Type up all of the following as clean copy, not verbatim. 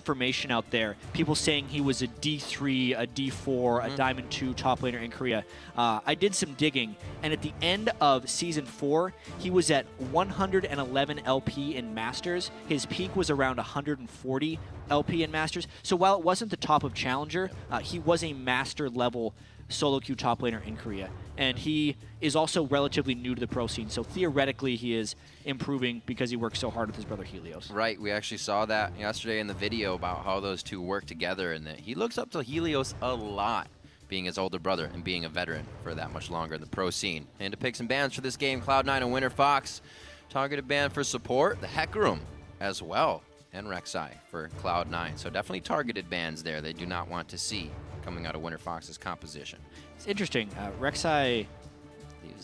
misinformation out there. People saying he was a D3, a D4, a Diamond 2 top laner in Korea. I did some digging, and at the end of Season 4, he was at 111 LP in Masters. His peak was around 140 LP in Masters. So while it wasn't the top of Challenger, he was a Master level solo queue top laner in Korea. And he is also relatively new to the pro scene, so theoretically he is improving because he works so hard with his brother Helios. Right, we actually saw that yesterday in the video about how those two work together, and that he looks up to Helios a lot, being his older brother and being a veteran for that much longer in the pro scene. And to pick some bans for this game, Cloud9 and Winterfox. Targeted ban for support, the Heck Room as well, and Rek'Sai for Cloud9. So definitely targeted bans there they do not want to see coming out of Winterfox's composition. It's interesting. Rek'Sai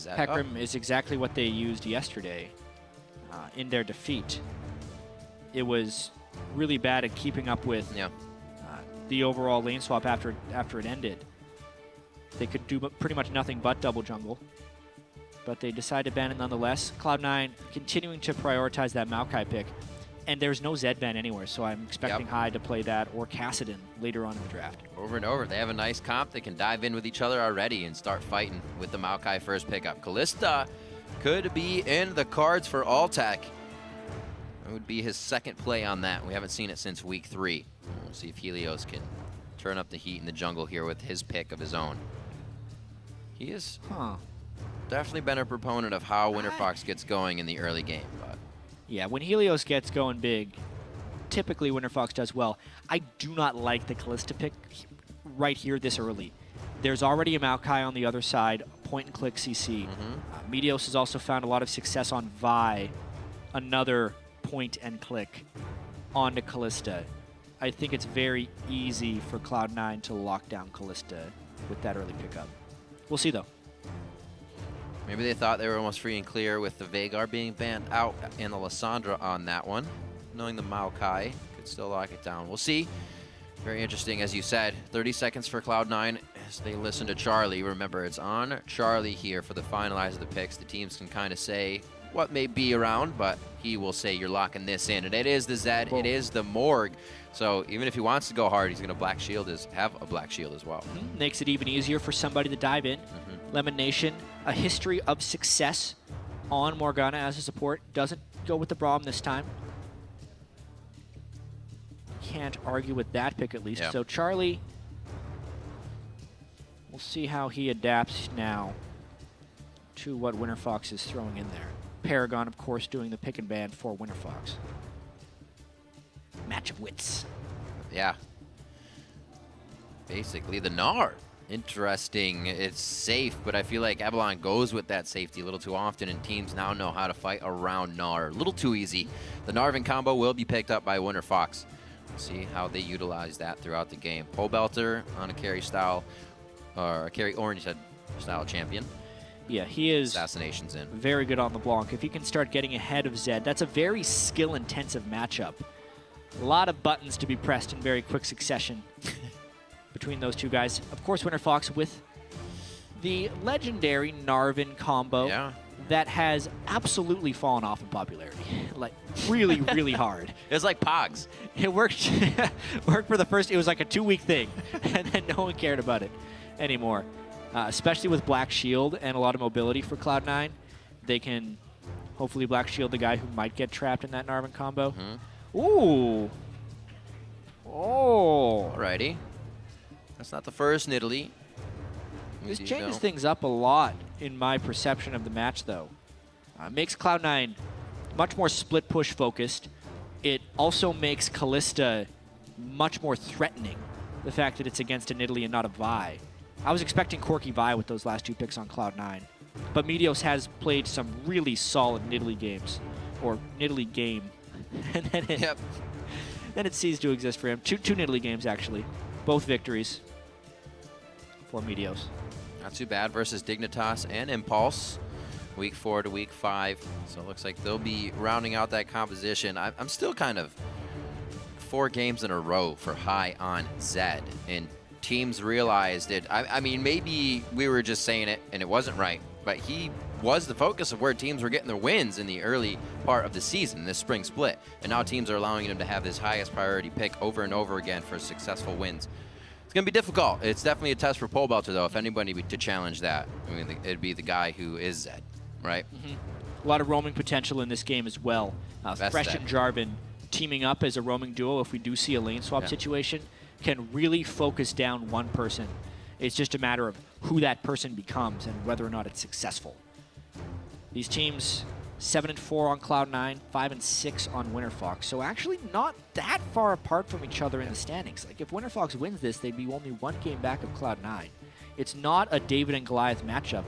Hecarim is exactly what they used yesterday in their defeat. It was really bad at keeping up with the overall lane swap after it ended. They could do pretty much nothing but double jungle, but they decided to ban it nonetheless. Cloud9 continuing to prioritize that Maokai pick. And there's no Zed ban anywhere, so I'm expecting Hyde to play that or Kassadin later on in the draft. Over and over. They have a nice comp. They can dive in with each other already and start fighting with the Maokai first pickup. Kalista could be in the cards for Alltech. It would be his second play on that. We haven't seen it since week 3. We'll see if Helios can turn up the heat in the jungle here with his pick of his own. He is definitely been a proponent of how Winterfox gets going in the early game. But yeah, when Helios gets going big, typically Winterfox does well. I do not like the Kalista pick right here this early. There's already a Maokai on the other side, point-and-click CC. Meteos has also found a lot of success on Vi, another point-and-click onto Kalista. I think it's very easy for Cloud9 to lock down Kalista with that early pickup. We'll see, though. Maybe they thought they were almost free and clear with the Veigar being banned out and the Lissandra on that one. Knowing the Maokai could still lock it down. We'll see. Very interesting, as you said. 30 seconds for Cloud9 as they listen to Charlie. Remember, it's on Charlie here for the finalize of the picks. The teams can kind of say what may be around, but he will say you're locking this in. And it is the Zed. It is the Morg. So even if he wants to go hard, he's going to have a Black Shield as well. Makes it even easier for somebody to dive in. Lemon Nation, a history of success on Morgana as a support. Doesn't go with the Braum this time. Can't argue with that pick at least. So Charlie, we'll see how he adapts now to what Winterfox is throwing in there. Paragon, of course, doing the pick and ban for Winterfox. Match of wits. Yeah. Basically, the Gnar. Interesting. It's safe, but I feel like Avalon goes with that safety a little too often, and teams now know how to fight around Gnar. A little too easy. The Narvin combo will be picked up by Winterfox. We'll see how they utilize that throughout the game. Pole Belter on a carry style, or a carry oriented style champion. Yeah, he is Assassinations in. Very good on the Blanc. If he can start getting ahead of Zed, that's a very skill-intensive matchup. A lot of buttons to be pressed in very quick succession between those two guys. Of course, Winterfox with the legendary Narvin combo that has absolutely fallen off in popularity. Like, really, really hard. It's like Pogs. It worked, worked for the first, it was like a 2-week thing, and then no one cared about it anymore. Especially with Black Shield and a lot of mobility for Cloud9. They can hopefully Black Shield the guy who might get trapped in that Narvin combo. Ooh. Oh. Alrighty. That's not the first Nidalee. This changes things up a lot in my perception of the match, though. Makes Cloud9 much more split push focused. It also makes Kalista much more threatening, the fact that it's against a Nidalee and not a Vi. I was expecting Corki Vi with those last 2 picks on Cloud9, but Meteos has played some really solid Nidalee games, or Nidalee game, and then it ceased to exist for him. Two Nidalee games, actually. Both victories for Meteos. Not too bad versus Dignitas and Impulse. Week 4 to week 5. So it looks like they'll be rounding out that composition. I'm still kind of 4 games in a row for high on Zed. And teams realized it. I mean, maybe we were just saying it and it wasn't right. But he was the focus of where teams were getting their wins in the early part of the season, this spring split. And now teams are allowing them to have this highest priority pick over and over again for successful wins. It's going to be difficult. It's definitely a test for Pole Belter, though, if anybody to challenge that. I mean, it'd be the guy who is Zed, right? A lot of roaming potential in this game as well. Fresh and Jarvan teaming up as a roaming duo, if we do see a lane swap situation, can really focus down one person. It's just a matter of who that person becomes and whether or not it's successful. These teams, 7-4 on Cloud9, 5-6 on Winterfox. So actually not that far apart from each other in the standings. Like if Winterfox wins this, they'd be only one game back of Cloud9. It's not a David and Goliath matchup,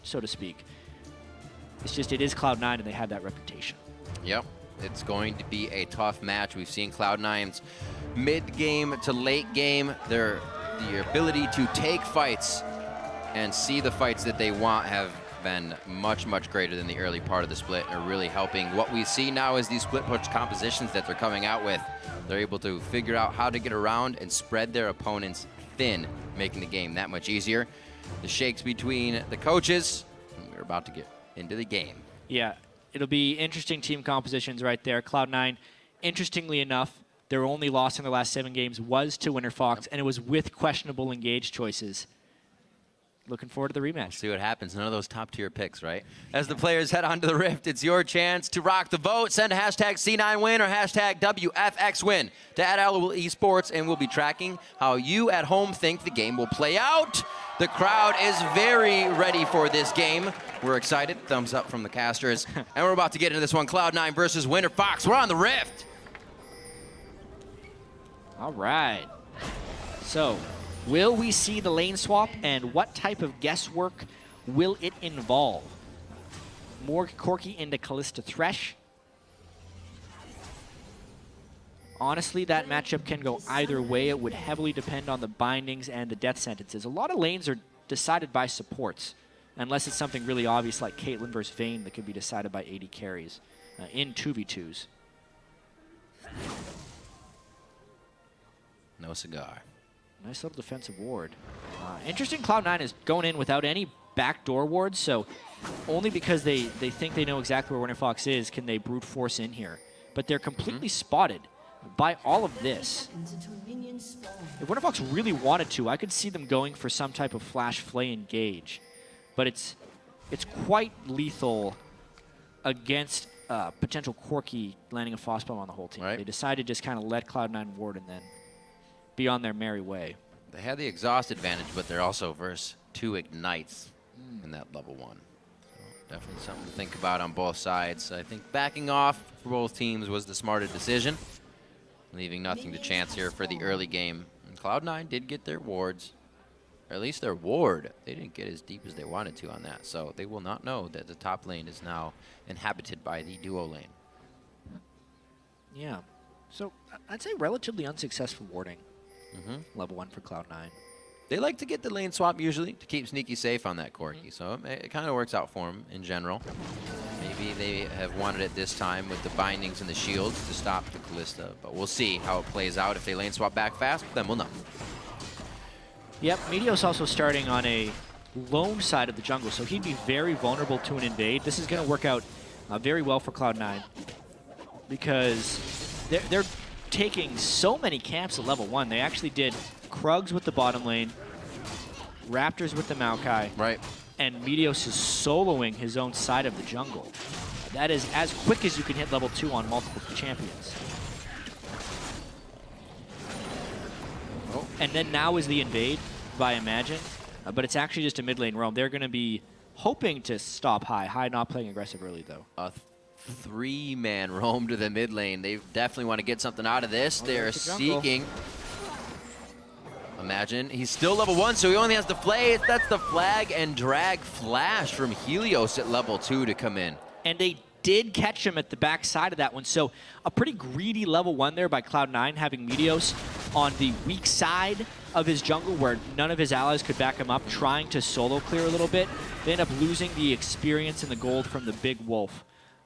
so to speak. It's just it is Cloud9 and they have that reputation. Yep. It's going to be a tough match. We've seen Cloud9's mid-game to late game, the ability to take fights and see the fights that they want have been much, much greater than the early part of the split, and are really helping. What we see now is these split push compositions that they're coming out with. They're able to figure out how to get around and spread their opponents thin, making the game that much easier. The shakes between the coaches, and we're about to get into the game. Yeah, it'll be interesting team compositions right there. Cloud9, interestingly enough, their only loss in their last 7 games was to Winterfox, and it was with questionable engage choices. Looking forward to the rematch. We'll see what happens. None of those top-tier picks, right? As the players head onto the Rift, it's your chance to rock the vote. Send a hashtag C9win or hashtag WFXwin to @AllowillEsports, and we'll be tracking how you at home think the game will play out. The crowd is very ready for this game. We're excited. Thumbs up from the casters. And we're about to get into this one. Cloud9 versus Winterfox. We're on the Rift. All right. So, will we see the lane swap, and what type of guesswork will it involve? More Corki into Kalista Thresh. Honestly, that matchup can go either way. It would heavily depend on the bindings and the death sentences. A lot of lanes are decided by supports, unless it's something really obvious like Caitlyn versus Vayne that could be decided by 80 carries in 2v2s. No cigar. Nice little defensive ward. Interesting, Cloud9 is going in without any backdoor wards, so only because they think they know exactly where Winterfox is can they brute force in here. But they're completely spotted by all of this. If Winterfox really wanted to, I could see them going for some type of flash flay engage. But it's quite lethal against potential Corki landing a Frostbomb on the whole team. Right. They decided to just kind of let Cloud9 ward and then be on their merry way. They had the exhaust advantage, but they're also versus 2 ignites in that level 1. So definitely something to think about on both sides. I think backing off for both teams was the smarter decision, leaving nothing to chance here for the early game. And Cloud9 did get their wards, or at least their ward. They didn't get as deep as they wanted to on that, so they will not know that the top lane is now inhabited by the duo lane. Yeah, so I'd say relatively unsuccessful warding. Level 1 for Cloud9. They like to get the lane swap usually to keep Sneaky safe on that Corki, so it kind of works out for them in general. Maybe they have wanted it this time with the bindings and the shields to stop the Kalista, but we'll see how it plays out. If they lane swap back fast, then we'll know. Yep, Meteos also starting on a lone side of the jungle, so he'd be very vulnerable to an invade. This is going to work out very well for Cloud9 because they're taking so many camps at level 1. They actually did Krugs with the bottom lane, Raptors with the Maokai, right, and Meteos is soloing his own side of the jungle. That is as quick as you can hit level 2 on multiple champions. Oh. And then now is the invade by Imagine, but it's actually just a mid lane roam. They're going to be hoping to stop High. High not playing aggressive early, though. 3-man roam to the mid lane. They definitely want to get something out of this. They're seeking. Imagine. He's still level 1, so he only has to play. That's the flag and drag flash from Helios at level 2 to come in. And they did catch him at the back side of that one. So a pretty greedy level 1 there by Cloud9, having Meteos on the weak side of his jungle where none of his allies could back him up, trying to solo clear a little bit. They end up losing the experience and the gold from the big wolf.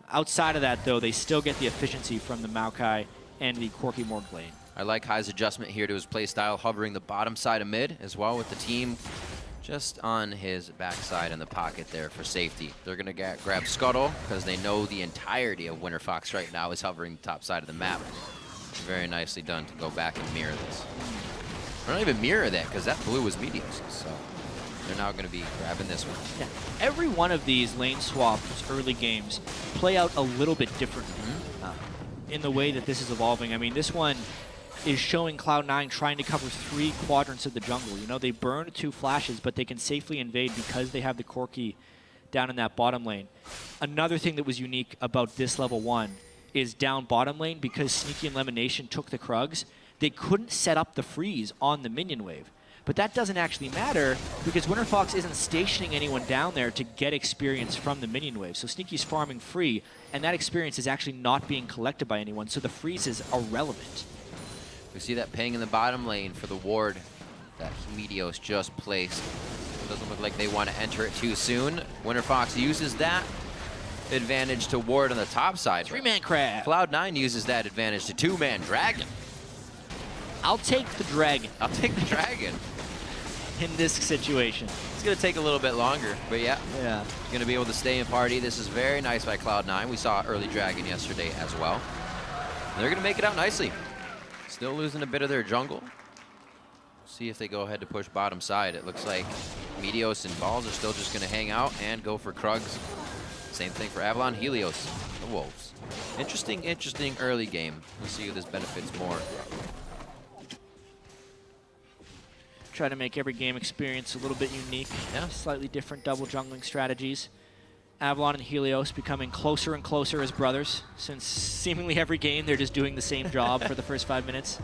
Outside of that, though, they still get the efficiency from the Maokai and the Corki Morg lane. I like High's adjustment here to his playstyle, hovering the bottom side of mid as well, with the team Just on his backside in the pocket there for safety. They're going to grab Scuttle because they know the entirety of Winterfox right now is hovering the top side of the map. Very nicely done to go back and mirror this. Or not even mirror that because that blue was Meteos. So they're now going to be grabbing this one. Yeah. Every one of these lane swaps early games play out a little bit differently in the way that this is evolving. I mean, this one is showing Cloud9 trying to cover 3 quadrants of the jungle. You know, they burn 2 flashes, but they can safely invade because they have the Corki down in that bottom lane. Another thing that was unique about this level 1 is down bottom lane, because Sneaky and Lemonation took the Krugs, they couldn't set up the freeze on the minion wave. But that doesn't actually matter because Winterfox isn't stationing anyone down there to get experience from the minion wave. So Sneaky's farming free, and that experience is actually not being collected by anyone, so the freeze is irrelevant. We see that ping in the bottom lane for the ward that Meteos just placed. It doesn't look like they want to enter it too soon. Winterfox uses that advantage to ward on the top side. 3-man crab. Cloud9 uses that advantage to 2-man dragon. I'll take the dragon. I'll take the dragon. In this situation. It's going to take a little bit longer, but yeah. Yeah. Going to be able to stay in party. This is very nice by Cloud9. We saw early dragon yesterday as well. They're going to make it out nicely. Still losing a bit of their jungle. See if they go ahead to push bottom side. It looks like Meteos and Balls are still just going to hang out and go for Krugs. Same thing for Avalon, Helios, the Wolves. Interesting early game. We'll see who this benefits more. Try to make every game experience a little bit unique. Yeah. Slightly different double jungling strategies. Avalon and Helios becoming closer and closer as brothers, since seemingly every game they're just doing the same job for the first 5 minutes.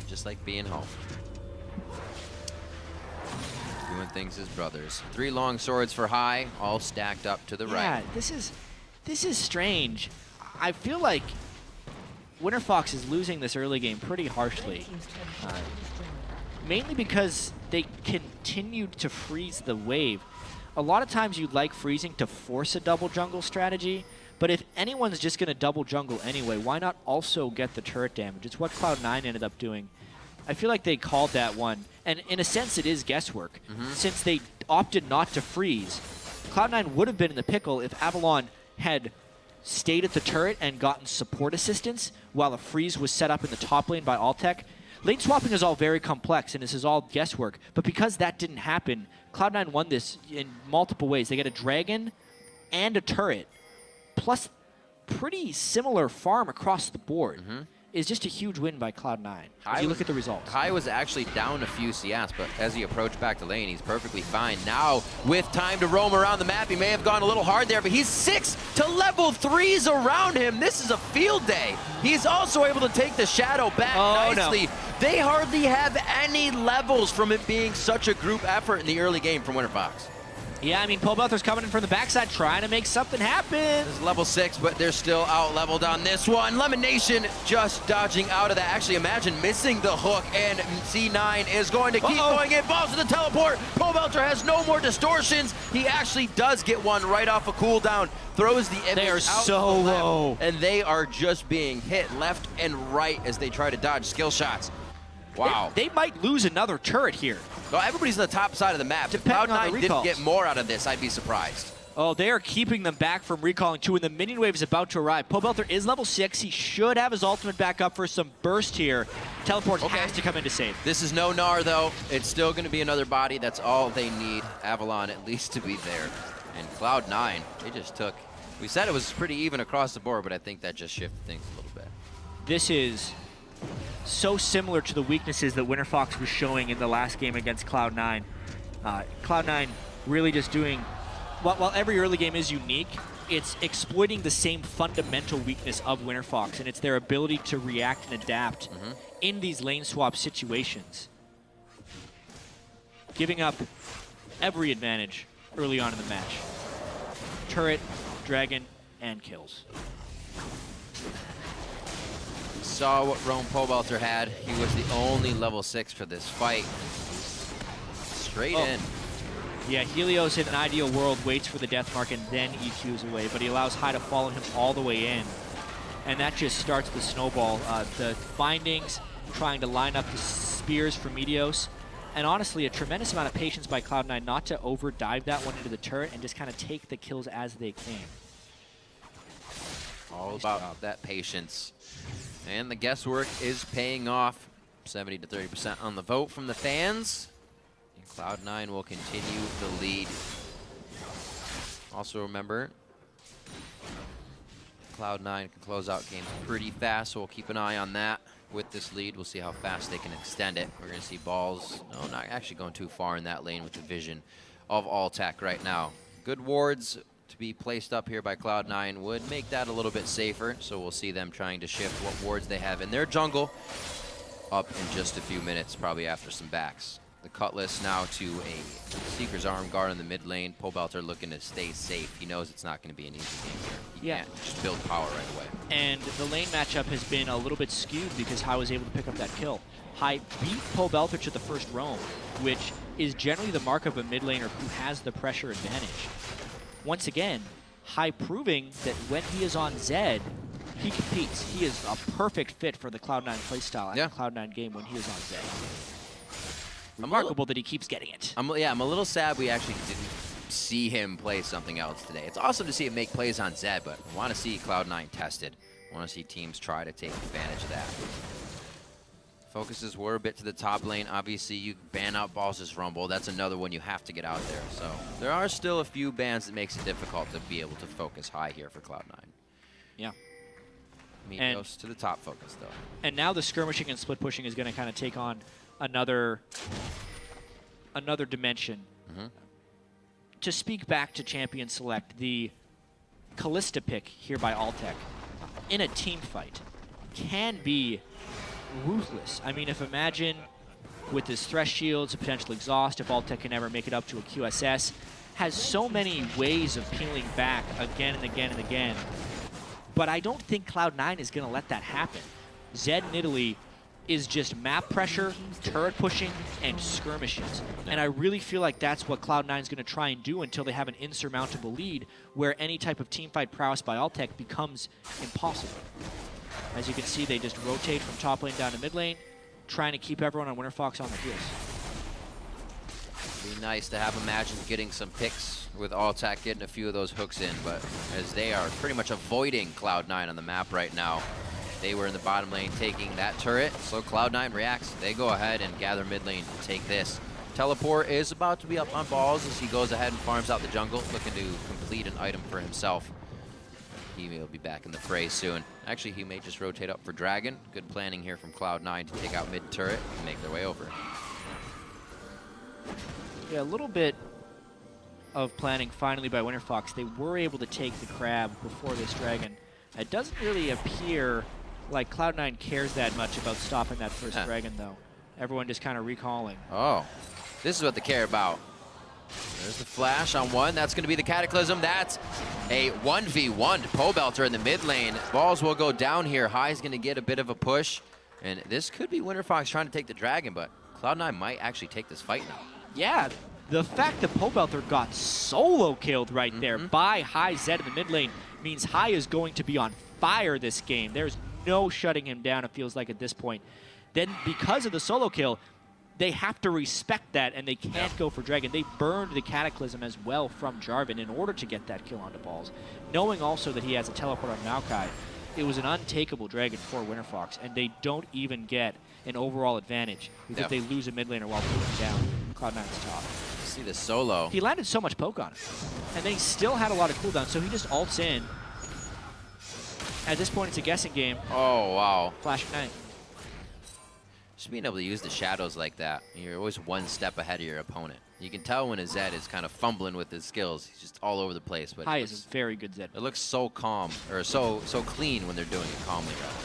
Just like being home. Doing things as brothers. 3 long swords for high, all stacked up to the right. Yeah, this is strange. I feel like Winterfox is losing this early game pretty harshly. Mainly because they continued to freeze the wave. A lot of times you'd like freezing to force a double jungle strategy, but if anyone's just going to double jungle anyway, why not also get the turret damage? It's what Cloud9 ended up doing. I feel like they called that one, and in a sense it is guesswork. Since they opted not to freeze, Cloud9 would have been in the pickle if Avalon had stayed at the turret and gotten support assistance while a freeze was set up in the top lane by Altec. Lane swapping is all very complex, and this is all guesswork. But because that didn't happen, Cloud9 won this in multiple ways. They get a dragon and a turret, plus pretty similar farm across the board. Is just a huge win by Cloud9. As you look at the results. Kai was actually down a few CS, but as he approached back to lane, he's perfectly fine. Now, with time to roam around the map, he may have gone a little hard there, but he's 6 to level 3s around him. This is a field day. He's also able to take the shadow back nicely. No. They hardly have any levels from it being such a group effort in the early game from Winterfox. Yeah, I mean, Pobelter's coming in from the backside trying to make something happen. It's level 6, but they're still out-leveled on this one. Lemonation just dodging out of that. Actually, imagine missing the hook, and C9 is going to keep going in. Balls to the teleport. Pobelter has no more distortions. He actually does get one right off a cooldown. Throws the image They are out so low. And they are just being hit left and right as they try to dodge skill shots. Wow. They might lose another turret here. Well, everybody's on the top side of the map. If Cloud9 didn't get more out of this, I'd be surprised. Oh, they are keeping them back from recalling too, and the minion wave is about to arrive. Pobelter is level 6. He should have his ultimate back up for some burst here. Teleports has to come in to save. This is no Gnar, though. It's still going to be another body. That's all they need. Avalon at least to be there. And Cloud9, they just took... We said it was pretty even across the board, but I think that just shifted things a little bit. This is so similar to the weaknesses that Winterfox was showing in the last game against Cloud9. Cloud9 really just doing, while every early game is unique, it's exploiting the same fundamental weakness of Winterfox, and it's their ability to react and adapt in these lane swap situations. Giving up every advantage early on in the match. Turret, dragon, and kills. Saw what Rome Pobelter had. He was the only level 6 for this fight. Straight in. Yeah, Helios in an ideal world waits for the death mark and then EQs away, but he allows High to follow him all the way in. And that just starts the snowball. The bindings trying to line up the spears for Meteos. And honestly, a tremendous amount of patience by Cloud9 not to over-dive that one into the turret and just kind of take the kills as they came. All about that patience. And the guesswork is paying off. 70 to 30% on the vote from the fans. And Cloud9 will continue the lead. Also remember, Cloud9 can close out games pretty fast, so we'll keep an eye on that. With this lead, we'll see how fast they can extend it. We're going to see balls, no, not actually going too far in that lane with the vision of Alltech right now. Good wards to be placed up here by Cloud9 would make that a little bit safer, so we'll see them trying to shift what wards they have in their jungle up in just a few minutes, probably after some backs. The Cutlass now to a Seeker's Arm Guard in the mid lane. Pobelter looking to stay safe. He knows it's not going to be an easy game here. He can't just build power right away. And the lane matchup has been a little bit skewed because Hai was able to pick up that kill. Hai beat Pobelter to the first roam, which is generally the mark of a mid laner who has the pressure advantage. Once again, Hai proving that when he is on Zed, he competes. He is a perfect fit for the Cloud9 playstyle and the Cloud9 game when he is on Zed. Remarkable that he keeps getting it. I'm a little sad we actually didn't see him play something else today. It's awesome to see him make plays on Zed, but I want to see Cloud9 tested. I want to see teams try to take advantage of that. Focuses were a bit to the top lane. Obviously, you ban out Balls' Rumble. That's another one you have to get out there. So there are still a few bans that makes it difficult to be able to focus high here for Cloud9. Yeah. Meteos to the top focus, though. And now the skirmishing and split pushing is going to kind of take on another dimension. To speak back to Champion Select, the Kalista pick here by Alltech in a team fight can be ruthless. I mean, if Imagine with his Thresh Shields, a potential exhaust, if Alltech can ever make it up to a QSS, has so many ways of peeling back again and again and again. But I don't think Cloud9 is going to let that happen. Zed in Italy is just map pressure, turret pushing, and skirmishes. And I really feel like that's what Cloud9 is going to try and do until they have an insurmountable lead where any type of teamfight prowess by Alltech becomes impossible. As you can see, they just rotate from top lane down to mid lane, trying to keep everyone on Winterfox on their heels. It'd be nice to have Imagine getting some picks with Alltech getting a few of those hooks in, but as they are pretty much avoiding Cloud9 on the map right now, they were in the bottom lane taking that turret, so Cloud9 reacts. They go ahead and gather mid lane to take this. Teleport is about to be up on Balls as he goes ahead and farms out the jungle, looking to complete an item for himself. He will be back in the fray soon. Actually, he may just rotate up for Dragon. Good planning here from Cloud9 to take out mid turret and make their way over. Yeah, a little bit of planning finally by Winterfox. They were able to take the crab before this Dragon. It doesn't really appear like Cloud9 cares that much about stopping that first Dragon, though. Everyone just kind of recalling. Oh, this is what they care about. There's the flash on one. That's going to be the Cataclysm. That's a 1v1 Pobelter in the mid lane. Balls will go down here. Hai's going to get a bit of a push. And this could be Winterfox trying to take the Dragon, but Cloud9 might actually take this fight now. Yeah, the fact that Pobelter got solo killed right there by Hai Zed in the mid lane means Hai is going to be on fire this game. There's no shutting him down, it feels like, at this point. Then because of the solo kill, they have to respect that, and they can't go for Dragon. They burned the Cataclysm as well from Jarvan in order to get that kill onto Balls. Knowing also that he has a teleport on Maokai, it was an untakeable Dragon for Winterfox, and they don't even get an overall advantage because they lose a mid laner while pulling down Cloud9's top. See the solo. He landed so much poke on him, and then he still had a lot of cooldown, so he just ults in. At this point, it's a guessing game. Oh, wow. Flash Ignite. Just being able to use the shadows like that, you're always one step ahead of your opponent. You can tell when a Zed is kind of fumbling with his skills. He's just all over the place. But Hai is a very good Zed. It looks so calm, or so clean when they're doing it calmly, rather.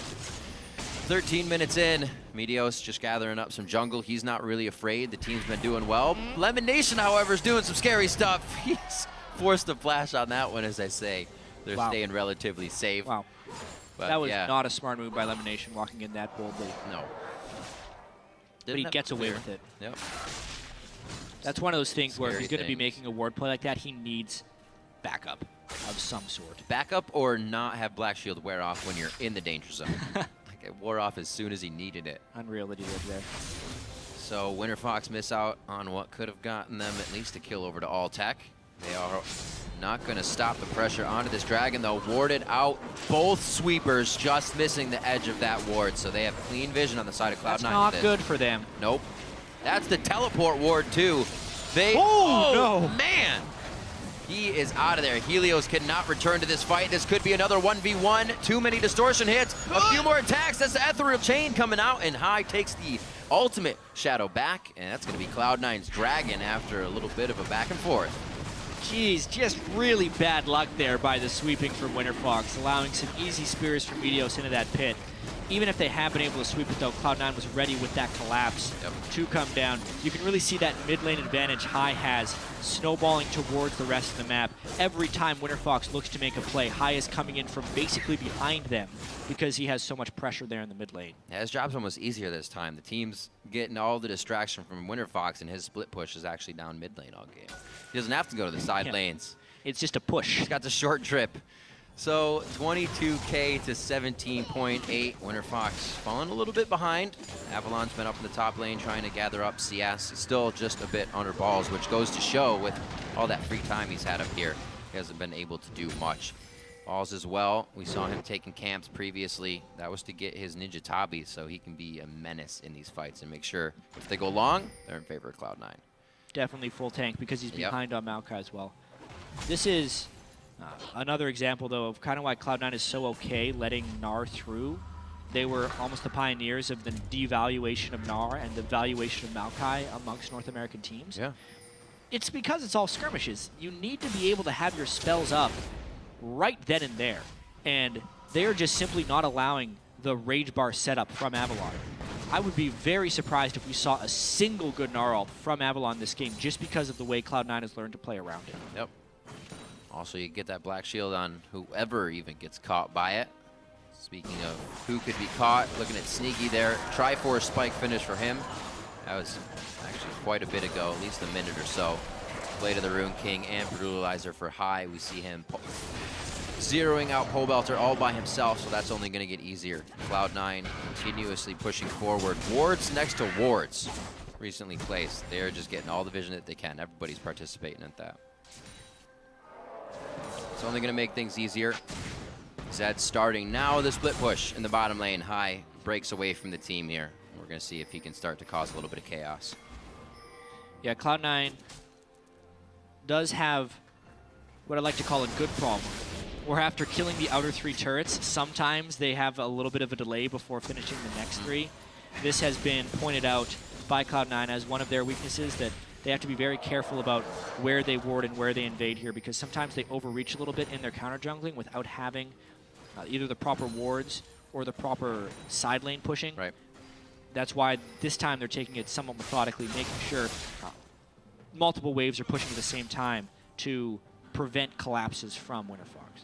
13 minutes in, Meteos just gathering up some jungle. He's not really afraid. The team's been doing well. Lemon Nation, however, is doing some scary stuff. He's forced a flash on that one, as I say. They're staying relatively safe. Wow. But that was not a smart move by Lemon Nation, walking in that boldly. No. But he gets away with it. Yep. That's one of those things where if he's going to be things. making a ward play like that, he needs backup of some sort. Backup or not have Black Shield wear off when you're in the danger zone. Like It wore off as soon as he needed it. Unreal that he did there. So Winterfox miss out on what could have gotten them at least a kill over to All Tech. They are not going to stop the pressure onto this Dragon, though. Warded out, both sweepers just missing the edge of that ward, so they have clean vision on the side of Cloud9. That's not good for them. Nope. That's the teleport ward, too. Oh, no. Man! He is out of there. Helios cannot return to this fight. This could be another 1v1. Too many distortion hits. A few more attacks. That's the ethereal chain coming out, and High takes the ultimate shadow back, and that's going to be Cloud9's Dragon after a little bit of a back and forth. Jeez, just really bad luck there by the sweeping from Winterfox, allowing some easy spears from Meteos into that pit. Even if they have been able to sweep it, though, Cloud9 was ready with that collapse to come down. You can really see that mid lane advantage High has snowballing towards the rest of the map. Every time Winterfox looks to make a play, High is coming in from basically behind them because he has so much pressure there in the mid lane. Yeah, his job's almost easier this time. The team's getting all the distraction from Winterfox, and his split push is actually down mid lane all game. He doesn't have to go to the side lanes. It's just a push. He's got the short trip. So 22K to 17.8. Winterfox falling a little bit behind. Avalon's been up in the top lane trying to gather up CS. Still just a bit under balls, which goes to show with all that free time he's had up here. He hasn't been able to do much. Balls as well. We saw him taking camps previously. That was to get his Ninja Tabi so he can be a menace in these fights and make sure if they go long, they're in favor of Cloud9. Definitely full tank because he's behind on Maokai as well. This is another example, though, of kind of why Cloud9 is so okay letting Gnar through. They were almost the pioneers of the devaluation of Gnar and the valuation of Maokai amongst North American teams. Yeah. It's because it's all skirmishes. You need to be able to have your spells up right then and there. And they're just simply not allowing the Rage Bar setup from Avalon. I would be very surprised if we saw a single good Gnar ult from Avalon this game just because of the way Cloud9 has learned to play around it. Yep. Also, you get that black shield on whoever even gets caught by it. Speaking of who could be caught, looking at Sneaky there. Triforce spike finish for him. That was actually quite a bit ago, at least a minute or so. Blade of the Rune King and Brutalizer for High. We see him zeroing out Pole Belter all by himself, so that's only going to get easier. Cloud9 continuously pushing forward. Wards next to wards recently placed. They're just getting all the vision that they can. Everybody's participating at that. It's only going to make things easier. Zed starting now the split push in the bottom lane. High breaks away from the team here. We're going to see if he can start to cause a little bit of chaos. Yeah, Cloud9 does have what I like to call a good problem, where after killing the outer three turrets, sometimes they have a little bit of a delay before finishing the next three. This has been pointed out by Cloud9 as one of their weaknesses, that they have to be very careful about where they ward and where they invade here, because sometimes they overreach a little bit in their counter jungling without having either the proper wards or the proper side lane pushing. Right. That's why this time they're taking it somewhat methodically, making sure multiple waves are pushing at the same time to prevent collapses from Winterfox.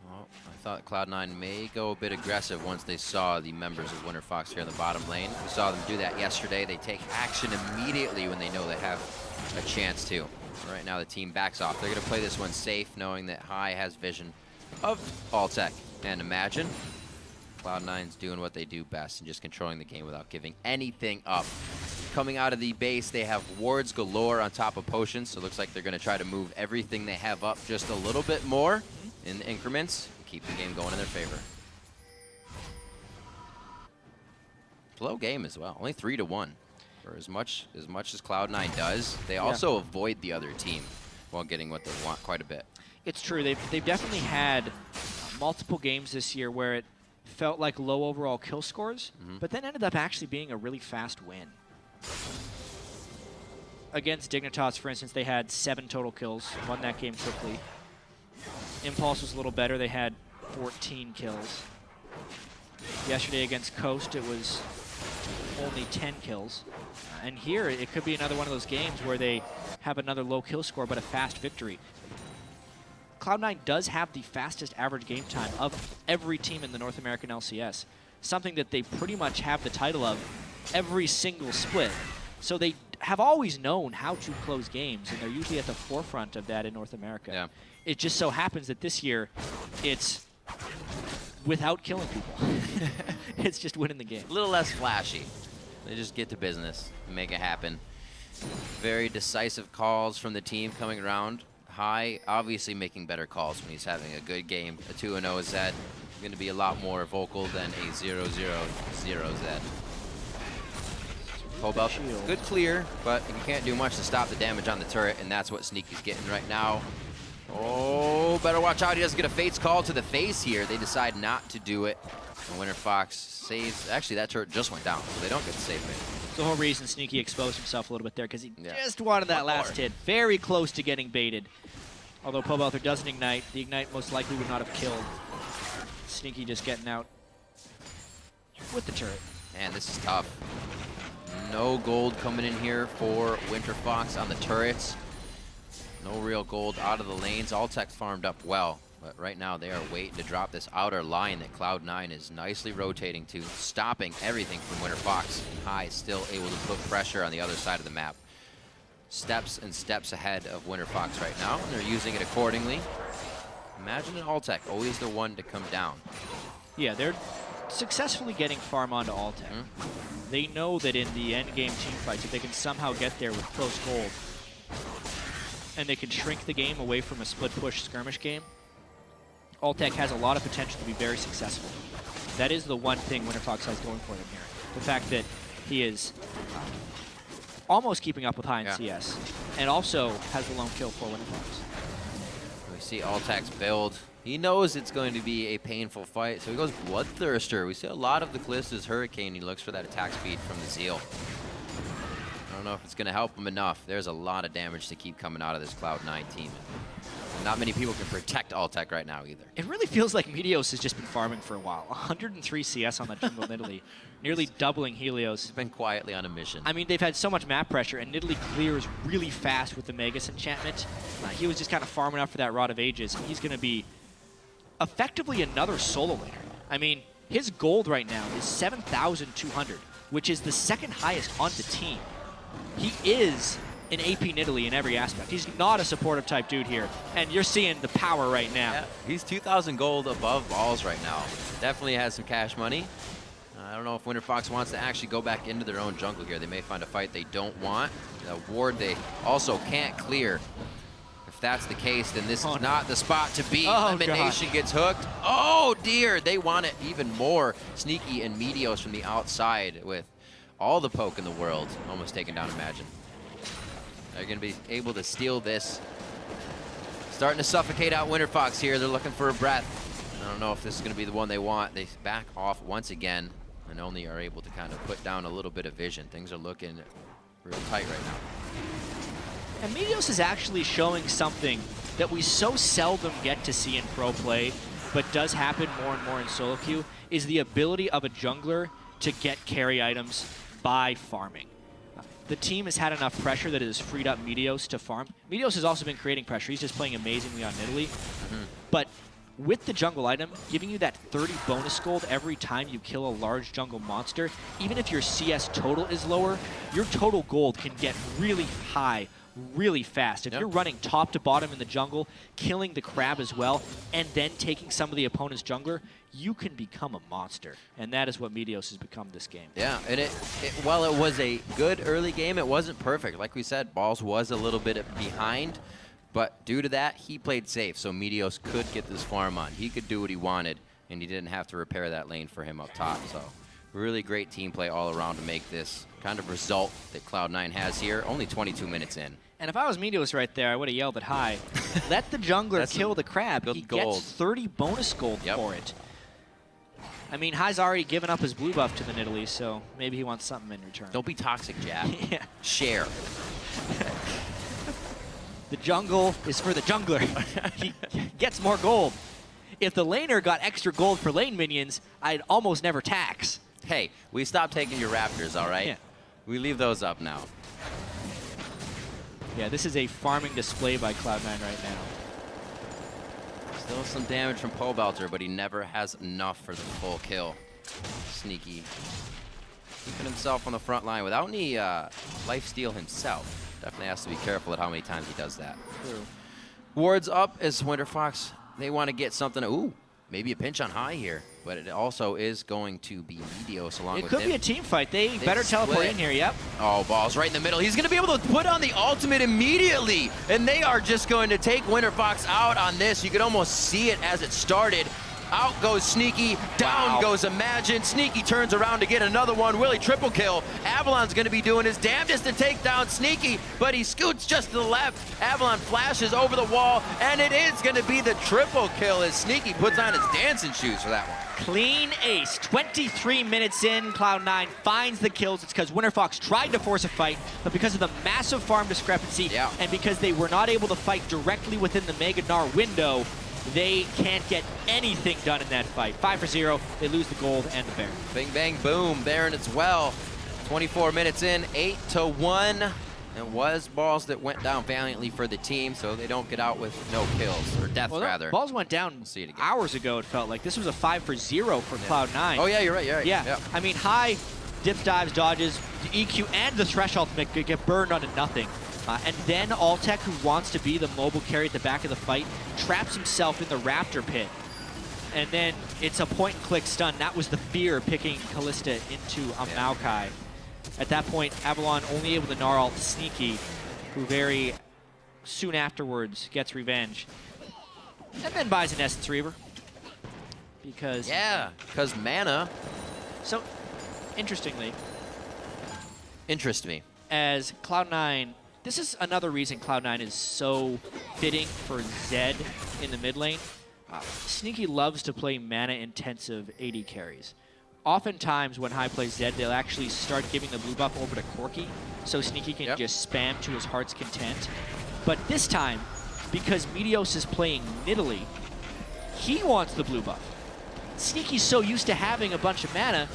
Well, I thought Cloud9 may go a bit aggressive once they saw the members of Winterfox here in the bottom lane. We saw them do that yesterday. They take action immediately when they know they have a chance to. Right now the team backs off. They're going to play this one safe, knowing that High has vision of All Tech. And imagine Cloud9's doing what they do best and just controlling the game without giving anything up. Coming out of the base, they have wards galore on top of potions, so it looks like they're going to try to move everything they have up just a little bit more in increments and keep the game going in their favor. Slow game as well, only 3-1. For as much as Cloud9 does, they also avoid the other team while getting what they want quite a bit. It's true. They've definitely had multiple games this year where it felt like low overall kill scores, but then ended up actually being a really fast win. Against Dignitas, for instance, they had 7 total kills, won that game quickly. Impulse was a little better. They had 14 kills. Yesterday against Coast, it was only 10 kills. And here, it could be another one of those games where they have another low kill score, but a fast victory. Cloud9 does have the fastest average game time of every team in the North American LCS, something that they pretty much have the title of every single split. So they have always known how to close games, and they're usually at the forefront of that in North America. Yeah. It just so happens that this year, it's without killing people. It's just winning the game. A little less flashy. They just get to business and make it happen. Very decisive calls from the team coming around. High, obviously making better calls when he's having a good game. A 2-0 Zed going to be a lot more vocal than a 0-0-0 Zed. Cobalt, good clear, but he can't do much to stop the damage on the turret, and that's what Sneaky's getting right now. Oh, better watch out. He doesn't get a Fate's Call to the face here. They decide not to do it. And Winterfox saves. Actually, that turret just went down, so they don't get the save fate. It's the whole reason Sneaky exposed himself a little bit there, because he just wanted that last hit. Very close to getting baited. Although Pobelther doesn't ignite, the ignite most likely would not have killed. Sneaky just getting out with the turret. Man, this is tough. No gold coming in here for Winterfox on the turrets. No real gold out of the lanes. Altec farmed up well, but right now they are waiting to drop this outer line that Cloud9 is nicely rotating to, stopping everything from Winterfox. High still able to put pressure on the other side of the map. Steps and steps ahead of Winterfox right now, and they're using it accordingly. Imagine an Altec, always the one to come down. Yeah, they're successfully getting farm onto Altec. They know that in the end game team fights, if they can somehow get there with close gold, and they can shrink the game away from a split push skirmish game, Altec has a lot of potential to be very successful. That is the one thing Winterfox has going for them here. The fact that he is almost keeping up with High in CS, and also has the lone kill for Winterfox. We see Altec's build. He knows it's going to be a painful fight, so he goes Bloodthirster. We see a lot of the Callista's Hurricane. He looks for that attack speed from the Zeal. I don't know if it's going to help him enough. There's a lot of damage to keep coming out of this Cloud9 team. Not many people can protect Altec right now either. It really feels like Meteos has just been farming for a while. 103 CS on that jungle Nidalee, nearly doubling Helios. He's been quietly on a mission. I mean, they've had so much map pressure, and Nidalee clears really fast with the Magus enchantment. He was just kind of farming up for that Rod of Ages, and he's going to be effectively another solo laner. I mean, his gold right now is 7,200, which is the second highest on the team. He is an AP Nidalee in every aspect. He's not a supportive type dude here, and you're seeing the power right now. Yeah, he's 2,000 gold above balls right now. Definitely has some cash money. I don't know if Winterfox wants to actually go back into their own jungle here. They may find a fight they don't want. The ward they also can't clear. If that's the case, then this is not the spot to be. Elimination gets hooked. Oh dear, they want it even more. Sneaky and Meteos from the outside with all the poke in the world. Almost taken down Imagine. They're going to be able to steal this. Starting to suffocate out Winterfox here. They're looking for a breath. I don't know if this is going to be the one they want. They back off once again and only are able to kind of put down a little bit of vision. Things are looking real tight right now. And Meteos is actually showing something that we so seldom get to see in pro play, but does happen more and more in solo queue, is the ability of a jungler to get carry items by farming. The team has had enough pressure that it has freed up Meteos to farm. Meteos has also been creating pressure. He's just playing amazingly on Nidalee. But with the jungle item, giving you that 30 bonus gold every time you kill a large jungle monster, even if your CS total is lower, your total gold can get really high really fast. If you're running top to bottom in the jungle, killing the crab as well, and then taking some of the opponent's jungler, you can become a monster. And that is what Meteos has become this game. Yeah, and while it was a good early game, it wasn't perfect. Like we said, Balls was a little bit behind, but due to that, he played safe, so Meteos could get this farm on. He could do what he wanted, and he didn't have to repair that lane for him up top. So really great team play all around to make this kind of result that Cloud9 has here, only 22 minutes in. And if I was Meteos right there, I would have yelled at High. Let the jungler kill the crab. He gets 30 bonus gold for it. I mean, High's already given up his blue buff to the Nidalee, so maybe he wants something in return. Don't be toxic, Jab. Share. The jungle is for the jungler. He gets more gold. If the laner got extra gold for lane minions, I'd almost never tax. Hey, we stopped taking your Raptors, all right? Yeah. We leave those up now. Yeah, this is a farming display by Cloud9 right now. Still some damage from Pobelter, but he never has enough for the full kill. Sneaky keeping himself on the front line without any lifesteal himself. Definitely has to be careful at how many times he does that. True. Wards up as Winterfox. They want to get something. Ooh, maybe a pinch on high here. But it also is going to be Medios along with him. It could be a team fight. They better teleport in here, yep. Oh, ball's right in the middle. He's going to be able to put on the ultimate immediately. And they are just going to take Winterfox out on this. You could almost see it as it started. Out goes Sneaky, down goes Imagine. Sneaky turns around to get another one. Willie triple kill. Avalon's going to be doing his damnedest to take down Sneaky, but he scoots just to the left. Avalon flashes over the wall, and it is going to be the triple kill as Sneaky puts on his dancing shoes for that one. Clean ace. 23 minutes in, Cloud9 finds the kills. It's because Winterfox tried to force a fight, but because of the massive farm discrepancy, and because they were not able to fight directly within the Mega Gnar window, they can't get anything done in that fight. 5-0, they lose the gold and the Baron. Bing, bang, boom, Baron as well. 24 minutes in, 8-1. It was balls that went down valiantly for the team, so they don't get out with no kills, or death rather. Balls went down hours ago, it felt like. This was a 5-0 for Cloud9. Oh yeah, you're right, Yeah, I mean, high dips, dives, dodges, the EQ and the Thresh ultimate get burned onto nothing. And then Altec, who wants to be the mobile carry at the back of the fight, traps himself in the Raptor pit. And then it's a point-and-click stun. That was the fear picking Kalista into a Maokai. At that point, Avalon only able to Gnar ult Sneaky, who very soon afterwards gets revenge. And then buys an Essence Reaver. Because... Yeah, because mana. So, interestingly... Interest me. As Cloud9... This is another reason Cloud9 is so fitting for Zed in the mid lane. Sneaky loves to play mana-intensive AD carries. Oftentimes, when High plays Zed, they'll actually start giving the blue buff over to Corki, so Sneaky can just spam to his heart's content. But this time, because Medios is playing Nidalee, he wants the blue buff. Sneaky's so used to having a bunch of mana,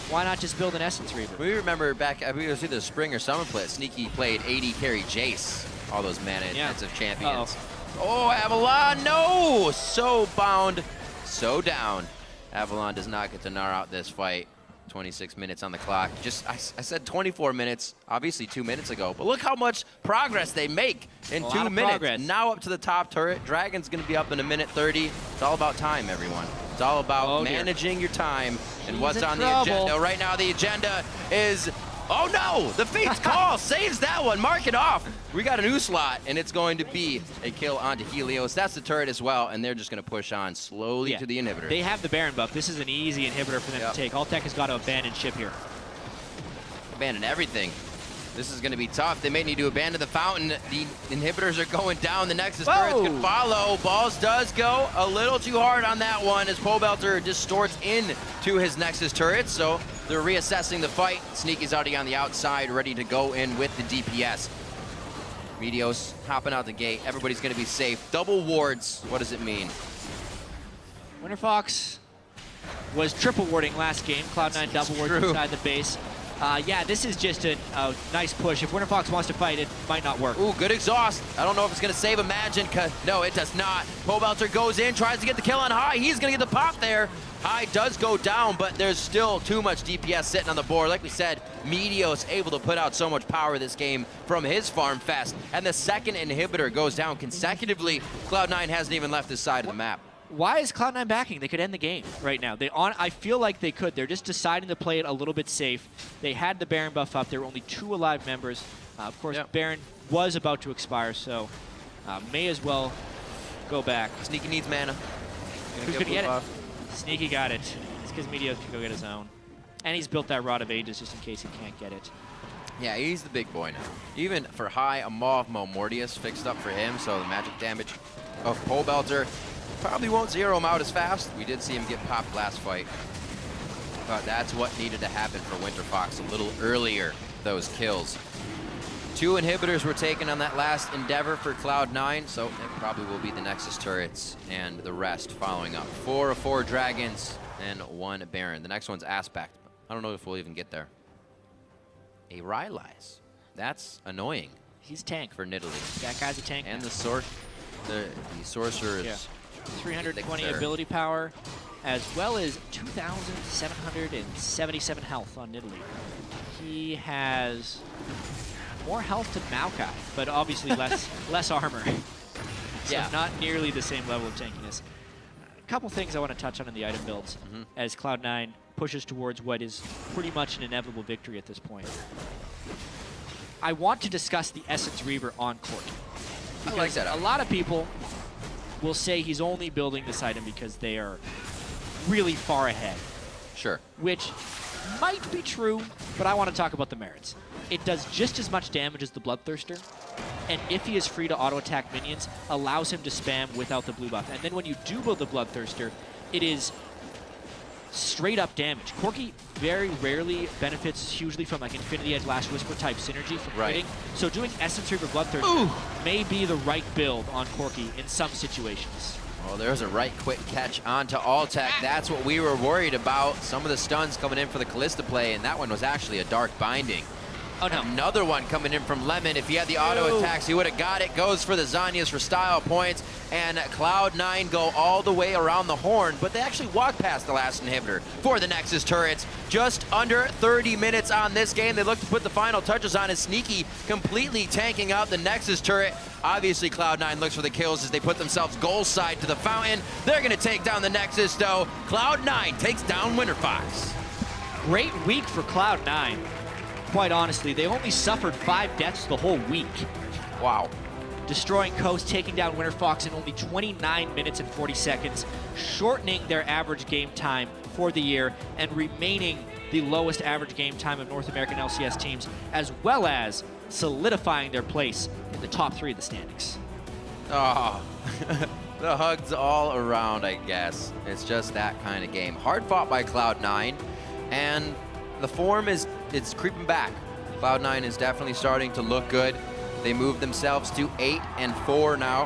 why not just build an Essence Reaver? We remember back, I think it was either spring or summer play, Sneaky played AD carry Jace, all those mana-intensive champions. Oh, Avalon, no! So bound, so down. Avalon does not get to Gnar out this fight. 26 minutes on the clock. Just, I said 24 minutes, obviously 2 minutes ago, but look how much progress they make in 2 minutes. Now up to the top turret. Dragon's gonna be up in a minute 30. It's all about time, everyone. It's all about managing your time and what's on the agenda. Right now the agenda is, oh no, the Fate's Call saves that one, mark it off. We got a new slot, and it's going to be a kill onto Helios. That's the turret as well, and they're just going to push on slowly to the inhibitor. They have the Baron buff. This is an easy inhibitor for them to take. Altec has got to abandon ship here. Abandon everything. This is going to be tough. They may need to abandon the fountain. The inhibitors are going down. The Nexus turrets can follow. Balls does go a little too hard on that one as Pobelter distorts into his Nexus turrets. So they're reassessing the fight. Sneaky's already on the outside, ready to go in with the DPS. Medios hopping out the gate. Everybody's going to be safe. Double wards. What does it mean? Winterfox was triple warding last game. Cloud9 double wards inside the base. Yeah, this is just a nice push. If Winterfox wants to fight, it might not work. Ooh, good exhaust. I don't know if it's going to save Imagine. No, it does not. Pobelter goes in, tries to get the kill on High. He's going to get the pop there. High does go down, but there's still too much DPS sitting on the board. Like we said, Medios able to put out so much power this game from his farm fest. And the second inhibitor goes down consecutively. Cloud9 hasn't even left this side of the map. Why is Cloud9 backing? They could end the game right now. I feel like they could. They're just deciding to play it a little bit safe. They had the Baron buff up. There were only 2 alive members. Of course, Baron was about to expire, so may as well go back. Sneaky needs mana. Who's going to get it? Sneaky got it. It's because Medios can go get his own. And he's built that Rod of Ages just in case he can't get it. Yeah, he's the big boy now. Even for High, a Maw of Mortius fixed up for him, so the magic damage of Pobelter probably won't zero him out as fast. We did see him get popped last fight. But that's what needed to happen for Winterfox a little earlier, those kills. 2 inhibitors were taken on that last endeavor for Cloud9, so it probably will be the Nexus turrets and the rest following up. 4 of 4 dragons and 1 Baron. The next one's Aspect. I don't know if we'll even get there. A Rylai's. That's annoying. He's tank for Nidalee. That guy's a tank. And the sorcerer is 320 ability power. as well as 2,777 health on Nidalee. He has more health than Maokai, but obviously less armor. So Yeah. not nearly the same level of tankiness. A couple things I want to touch on in the item builds as Cloud9 pushes towards what is pretty much an inevitable victory at this point. I want to discuss the Essence Reaver on Corki. I like that. A lot of people will say he's only building this item because they are really far ahead. Sure. Which might be true, but I want to talk about the merits. It does just as much damage as the Bloodthirster, and if he is free to auto-attack minions, allows him to spam without the blue buff. And then when you do build the Bloodthirster, it is straight up damage. Corki very rarely benefits hugely from like Infinity Edge Last Whisper type synergy from hitting. So doing Essence Reaver Bloodthirster may be the right build on Corki in some situations. Well, there's a right quick catch onto Altec. That's what we were worried about. Some of the stuns coming in for the Callista play, and that one was actually a Dark Binding. Oh, no. Another one coming in from Lemon. If he had the auto attacks, he would have got it. Goes for the Zhonya's for style points. And Cloud9 go all the way around the horn, but they actually walk past the last inhibitor for the Nexus turrets. Just under 30 minutes on this game. They look to put the final touches on as Sneaky completely tanking out the Nexus turret. Obviously, Cloud9 looks for the kills as they put themselves goal side to the fountain. They're going to take down the Nexus, though. Cloud9 takes down Winterfox. Great week for Cloud9. Quite honestly, they only suffered 5 deaths the whole week. Wow. Destroying Coast, taking down Winterfox in only 29 minutes and 40 seconds, shortening their average game time for the year and remaining the lowest average game time of North American LCS teams, as well as solidifying their place in the top 3 of the standings. Oh, the hugs all around, I guess. It's just that kind of game. Hard fought by Cloud9, and the form it's creeping back. Cloud9 is definitely starting to look good. They moved themselves to 8-4 now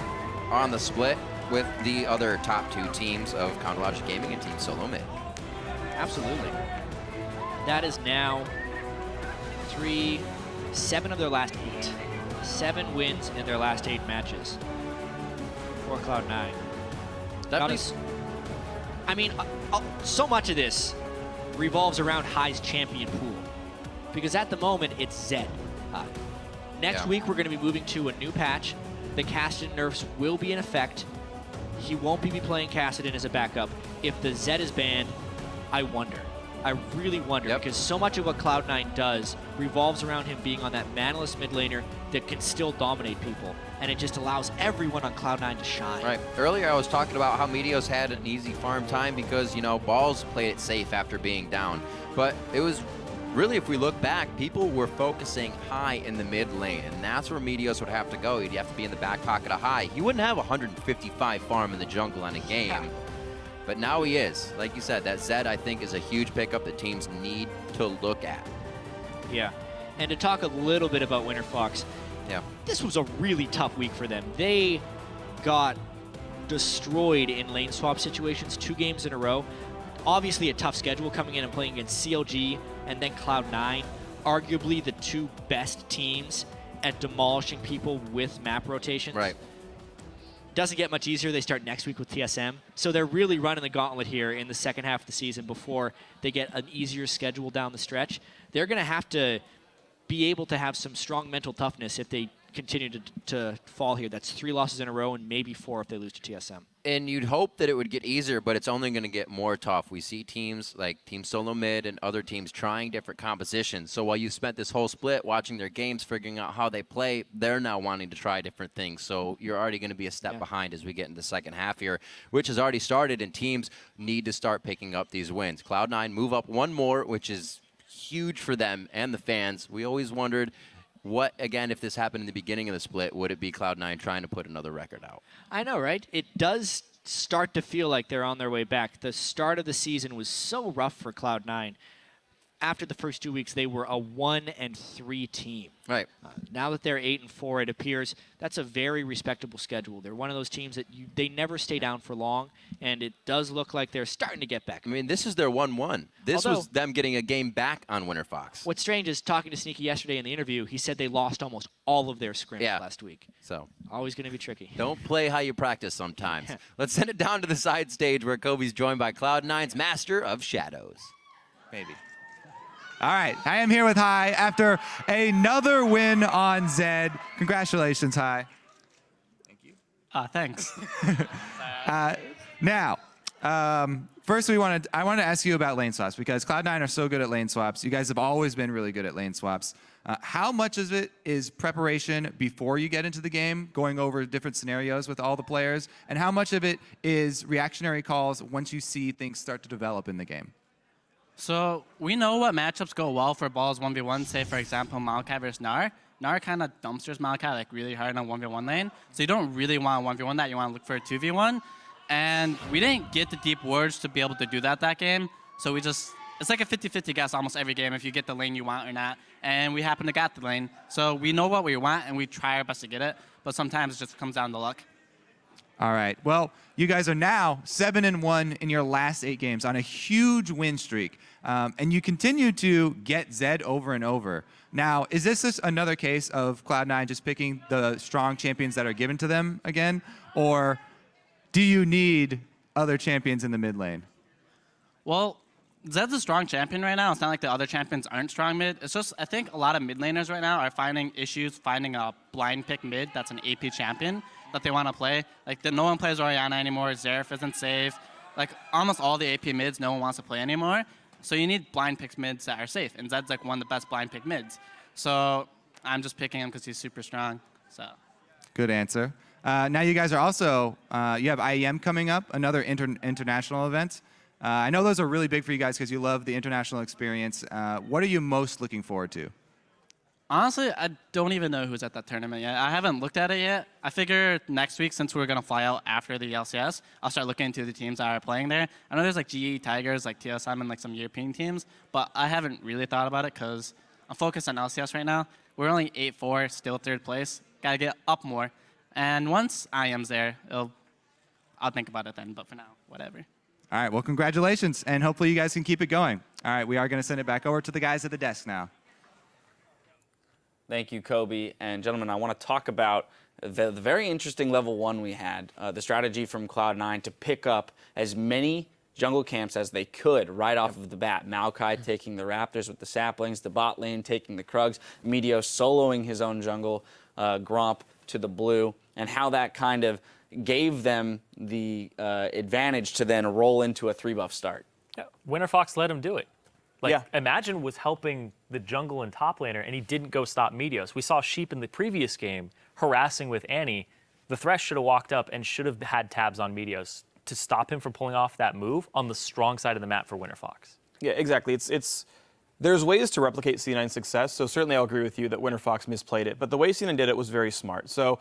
on the split with the other top 2 teams of Counterlogic Gaming and Team Solo Mid. Absolutely. That is now 7 of their last 8. 7 wins in their last 8 matches for Cloud9. I mean, so much of this revolves around High's champion pool. Because at the moment, it's Zed. Next week, we're going to be moving to a new patch. The Kassadin nerfs will be in effect. He won't be playing Kassadin as a backup. If the Zed is banned, I wonder. I really wonder, because so much of what Cloud9 does revolves around him being on that manless mid laner that can still dominate people. And it just allows everyone on Cloud9 to shine. Right. Earlier, I was talking about how Meteos had an easy farm time because, you know, Balls played it safe after being down. But it was really, if we look back, people were focusing High in the mid lane, and that's where Meteos would have to go. He'd have to be in the back pocket of High. He wouldn't have 155 farm in the jungle in a game, but now he is. Like you said, that Zed, I think, is a huge pickup that teams need to look at. Yeah, and to talk a little bit about Winterfox, this was a really tough week for them. They got destroyed in lane swap situations 2 games in a row. Obviously a tough schedule coming in and playing against CLG and then Cloud9, arguably the 2 best teams at demolishing people with map rotations. Right. Doesn't get much easier. They start next week with TSM. So they're really running the gauntlet here in the second half of the season before they get an easier schedule down the stretch. They're going to have to be able to have some strong mental toughness if they continue to fall here. That's 3 losses in a row and maybe 4 if they lose to TSM. And you'd hope that it would get easier, but it's only going to get more tough. We see teams like Team Solo Mid and other teams trying different compositions. So while you spent this whole split watching their games, figuring out how they play, they're now wanting to try different things. So you're already going to be a step behind as we get into the second half here, which has already started, and teams need to start picking up these wins. Cloud9 move up 1 more, which is huge for them and the fans. We always wondered, what, again, if this happened in the beginning of the split, would it be Cloud9 trying to put another record out? I know, right? It does start to feel like they're on their way back. The start of the season was so rough for Cloud9. after the first 2 weeks, they were a 1-3 team. Right. Now that they're 8-4, it appears that's a very respectable schedule. They're one of those teams that they never stay down for long, and it does look like they're starting to get back. I mean, this is their 1-1. This was them getting a game back on Winterfox. What's strange is talking to Sneaky yesterday in the interview, he said they lost almost all of their scrims last week. So always going to be tricky. Don't play how you practice sometimes. Let's send it down to the side stage where Kobe's joined by Cloud9's Master of Shadows. Maybe. All right, I am here with Hai after another win on Zed. Congratulations, Hai. Thank you. Thanks. Now, first I wanted to ask you about lane swaps because Cloud9 are so good at lane swaps. You guys have always been really good at lane swaps. How much of it is preparation before you get into the game, going over different scenarios with all the players, and how much of it is reactionary calls once you see things start to develop in the game? So we know what matchups go well for balls 1v1. Say, for example, Maokai versus Gnar. Gnar kind of dumpsters Maokai like really hard on 1v1 lane. So you don't really want a 1v1 that. You want to look for a 2v1. And we didn't get the deep wards to be able to do that game. So we just, it's like a 50-50 guess almost every game if you get the lane you want or not. And we happen to get the lane. So we know what we want and we try our best to get it. But sometimes it just comes down to luck. All right. Well, you guys are now 7-1 in your last 8 games on a huge win streak. And you continue to get Zed over and over. Now, is this just another case of Cloud9 just picking the strong champions that are given to them again? Or do you need other champions in the mid lane? Well, Zed's a strong champion right now. It's not like the other champions aren't strong mid. It's just, I think a lot of mid laners right now are finding issues finding a blind pick mid that's an AP champion that they want to play. Like, no one plays Orianna anymore. Xerath isn't safe. Like, almost all the AP mids no one wants to play anymore. So you need blind picks mids that are safe. And Zed's like one of the best blind pick mids. So I'm just picking him because he's super strong. So. Good answer. Now you guys are also, you have IEM coming up, another international event. I know those are really big for you guys because you love the international experience. What are you most looking forward to? Honestly, I don't even know who's at that tournament yet. I haven't looked at it yet. I figure next week, since we're going to fly out after the LCS, I'll start looking into the teams that are playing there. I know there's like GE Tigers, like TSM, and like some European teams, but I haven't really thought about it because I'm focused on LCS right now. We're only 8-4, still 3rd place. Got to get up more. And once IEM's there, I'll think about it then, but for now, whatever. All right, well, congratulations, and hopefully you guys can keep it going. All right, we are going to send it back over to the guys at the desk now. Thank you, Kobe. And gentlemen, I want to talk about the very interesting level 1 we had, the strategy from Cloud9 to pick up as many jungle camps as they could right off of the bat. Maokai taking the Raptors with the saplings, the bot lane taking the Krugs, Meteos soloing his own jungle, Gromp to the blue, and how that kind of gave them the advantage to then roll into a 3-buff start. Yeah, Winterfox let him do it. Imagine was helping the jungle and top laner, and he didn't go stop Meteos. We saw Sheep in the previous game harassing with Annie. The Thresh should have walked up and should have had tabs on Meteos to stop him from pulling off that move on the strong side of the map for Winterfox. Yeah, exactly. There's ways to replicate C9's success, so certainly I'll agree with you that Winterfox misplayed it, but the way C9 did it was very smart. So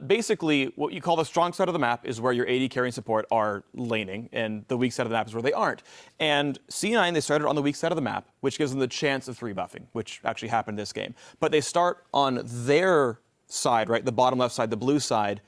basically, what you call the strong side of the map is where your AD carry and support are laning, and the weak side of the map is where they aren't. And C9, they started on the weak side of the map, which gives them the chance of 3-buffing, which actually happened this game. But they start on their side, right, the bottom left side, the blue side,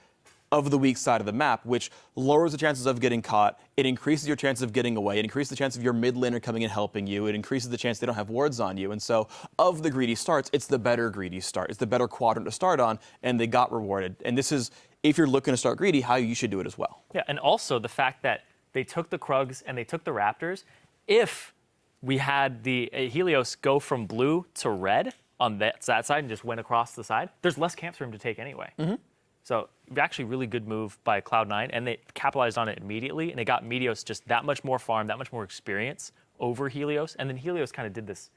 of the weak side of the map, which lowers the chances of getting caught. It increases your chances of getting away. It increases the chance of your mid laner coming and helping you. It increases the chance they don't have wards on you. And so of the greedy starts, it's the better greedy start. It's the better quadrant to start on, and they got rewarded. And this is, if you're looking to start greedy, how you should do it as well. Yeah, and also the fact that they took the Krugs and they took the Raptors. If we had the Helios go from blue to red on that side and just went across the side, there's less camps for him to take anyway. Mm-hmm. So actually really good move by Cloud9, and they capitalized on it immediately, and it got Meteos just that much more farm, that much more experience over Helios, and then Helios kind of did this.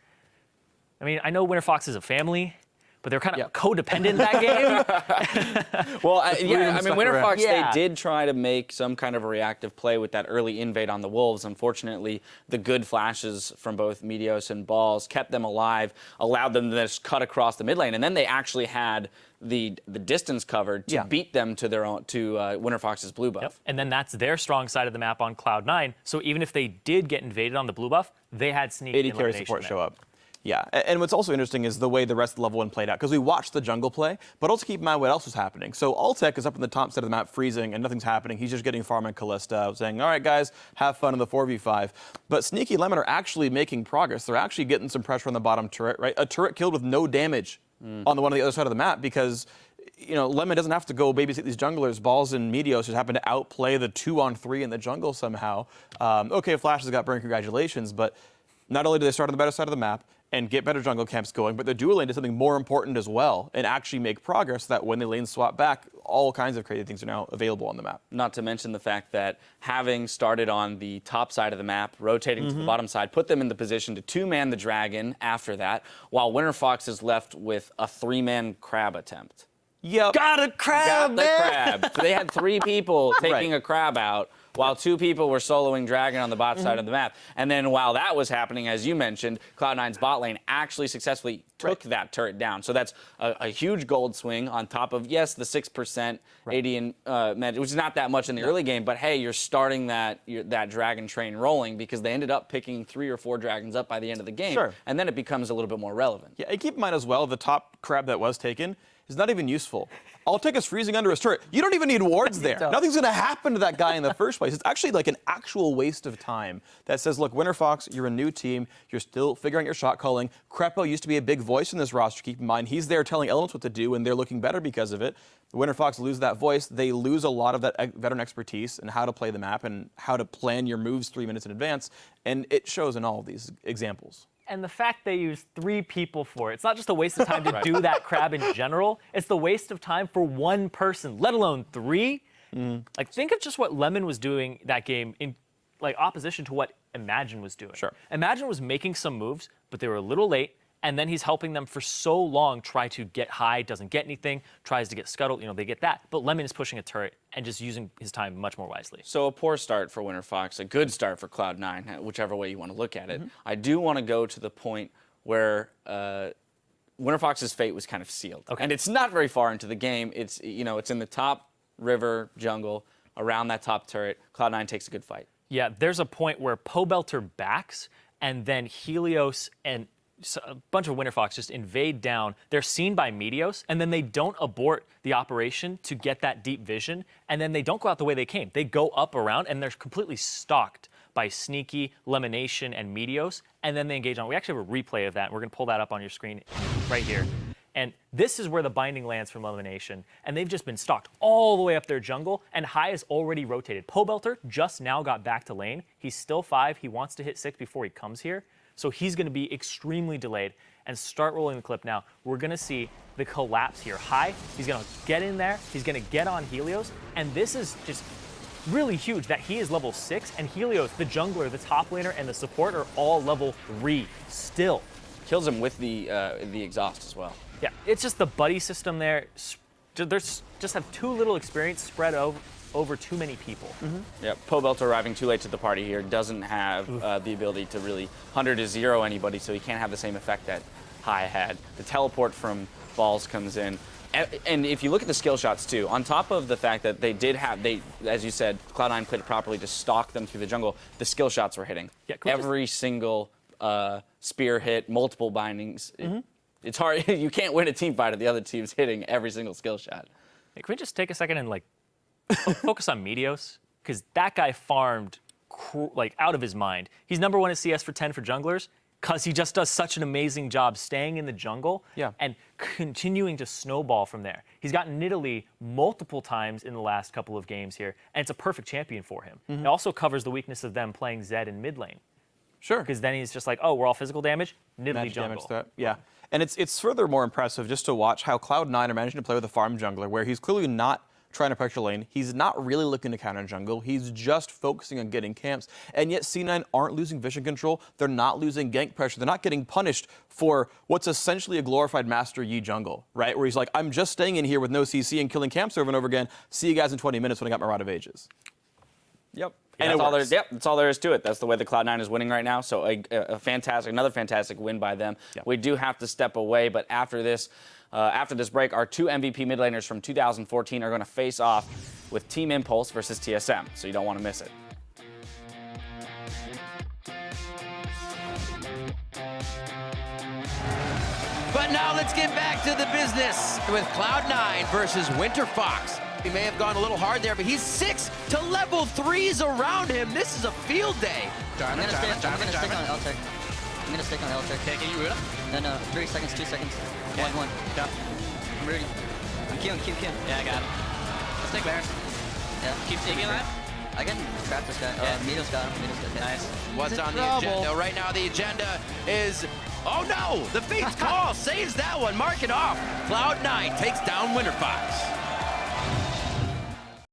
I mean, I know Winterfox is a family. but they're kind of codependent that game. Well, yeah, I mean, Winterfox, Yeah. they did try to make some kind of a reactive play with that early invade on the Wolves. Unfortunately, the good flashes from both Meteos and Balls kept them alive, allowed them to just cut across the mid lane, and then they actually had the distance covered to beat them to their own Winterfox's blue buff. Yep. And then that's their strong side of the map on Cloud9. So even if they did get invaded on the blue buff, they had sneak 80 and carry elimination support there. show up. Yeah, and what's also interesting is the way the rest of the level 1 played out, because we watched the jungle play, but also keep in mind what else was happening. So Altec is up in the top side of the map freezing, and nothing's happening. He's just getting farm and Callista, saying, all right, guys, have fun in the 4v5. But Sneaky Lemon are actually making progress. They're actually getting some pressure on the bottom turret, right? A turret killed with no damage on the one on the other side of the map, because Lemon doesn't have to go babysit these junglers. Balls and Meteos just happen to outplay the 2-on-3 in the jungle somehow. Okay, Flash has got burned, congratulations, but not only do they start on the better side of the map and get better jungle camps going, but the dual lane did something more important as well and actually make progress so that when the lanes swap back, all kinds of crazy things are now available on the map. Not to mention the fact that having started on the top side of the map, rotating to the bottom side, put them in the position to 2-man the dragon after that, while Winterfox is left with a 3-man crab attempt. Yep. Got a crab, Got the crab. So they had 3 people taking Right. a crab out, while 2 people were soloing dragon on the bot side of the map. And then while that was happening, as you mentioned, Cloud9's bot lane actually successfully took that turret down. So that's a huge gold swing on top of, yes, the 6% 80 and which is not that much in the early game, but hey, you're starting that dragon train rolling, because they ended up picking 3 or 4 dragons up by the end of the game. Sure. And then it becomes a little bit more relevant. Yeah, and keep in mind as well, the top crab that was taken is not even useful. Altec is freezing under his turret. You don't even need wards there. Nothing's going to happen to that guy in the first place. It's actually like an actual waste of time that says, look, Winterfox, you're a new team. You're still figuring out your shot calling. Krepo used to be a big voice in this roster, keep in mind. He's there telling Elements what to do, and they're looking better because of it. The Winterfox lose that voice. They lose a lot of that veteran expertise and how to play the map and how to plan your moves 3 minutes in advance, and it shows in all of these examples. And the fact they use 3 people for it, it's not just a waste of time to do that crab in general, it's the waste of time for 1 person, let alone 3. Like, think of just what Lemon was doing that game in opposition to what Imagine was doing. Sure. Imagine was making some moves, but they were a little late, and then he's helping them for so long try to get high, doesn't get anything, tries to get scuttled, they get that. But Lemon is pushing a turret and just using his time much more wisely. So a poor start for Winterfox, a good start for Cloud9, whichever way you want to look at it. I do want to go to the point where Winterfox's fate was kind of sealed. Okay. And it's not very far into the game. It's it's in the top river jungle, around that top turret. Cloud9 takes a good fight. Yeah, there's a point where Pobelter backs, and then Helios and a bunch of Winterfox just invade down. They're seen by Meteos, and then they don't abort the operation to get that deep vision, and then they don't go out the way they came. They go up around, and they're completely stalked by Sneaky, Lemonation, and Meteos, and then they engage on. We actually have a replay of that. We're going to pull that up on your screen right here. And this is where the binding lands from Elimination, and they've just been stalked all the way up their jungle, and High is already rotated. Pobelter just now got back to lane. He's still 5. He wants to hit 6 before he comes here, so he's going to be extremely delayed. And start rolling the clip now. We're going to see the collapse here. High, he's going to get in there. He's going to get on Helios, and this is just really huge that he is level 6, and Helios, the jungler, the top laner, and the support are all level 3 still. Kills him with the exhaust as well. Yeah, it's just the buddy system there. There's just have too little experience spread over too many people. Yeah, Pobelter arriving too late to the party here doesn't have the ability to really 100 to 0 anybody, so he can't have the same effect that High had. The teleport from Balls comes in. And if you look at the skill shots too, on top of the fact that as you said, Cloud9 played it properly to stalk them through the jungle, the skill shots were hitting. Yeah, every single spear hit, multiple bindings. It's hard. You can't win a team fight if the other team's hitting every single skill shot. Hey, can we just take a second and focus on Meteos? Because that guy farmed out of his mind. He's number 1 at CS for 10 for junglers because he just does such an amazing job staying in the jungle and continuing to snowball from there. He's gotten Nidalee multiple times in the last couple of games here, and it's a perfect champion for him. It also covers the weakness of them playing Zed in mid lane. Sure. Because then he's just like, oh, we're all physical damage, Nidalee jungle. Yeah. And it's further more impressive just to watch how Cloud9 are managing to play with a farm jungler where he's clearly not trying to pressure lane. He's not really looking to counter jungle. He's just focusing on getting camps. And yet C9 aren't losing vision control. They're not losing gank pressure. They're not getting punished for what's essentially a glorified Master Yi jungle, right? Where he's like, I'm just staying in here with no CC and killing camps over and over again. See you guys in 20 minutes when I got my Rod of Ages. Yep. And that's it all works. that's all there is to it. That's the way the Cloud9 is winning right now. So another fantastic win by them. Yep. We do have to step away, but after this break, our 2 MVP mid laners from 2014 are going to face off with Team Impulse versus TSM. So you don't want to miss it. But now let's get back to the business with Cloud9 versus Winterfox. He may have gone a little hard there, but he's 6 to level 3s around him. This is a field day. I'm gonna stick on L tech. I'm gonna stick on L tech. Okay, can you root him? No, 3 seconds, 2 seconds. 1. Yeah. I'm rooting. I'm queuing. Yeah, I got him. Let's take Baron. Yeah. Keep taking that. I can trap this guy. Yeah. Mito's got him. Nice. What's on the agenda? Right now, the agenda is... Oh, no! The Fate's Call saves that one. Mark it off. Cloud9 takes down Winterfox.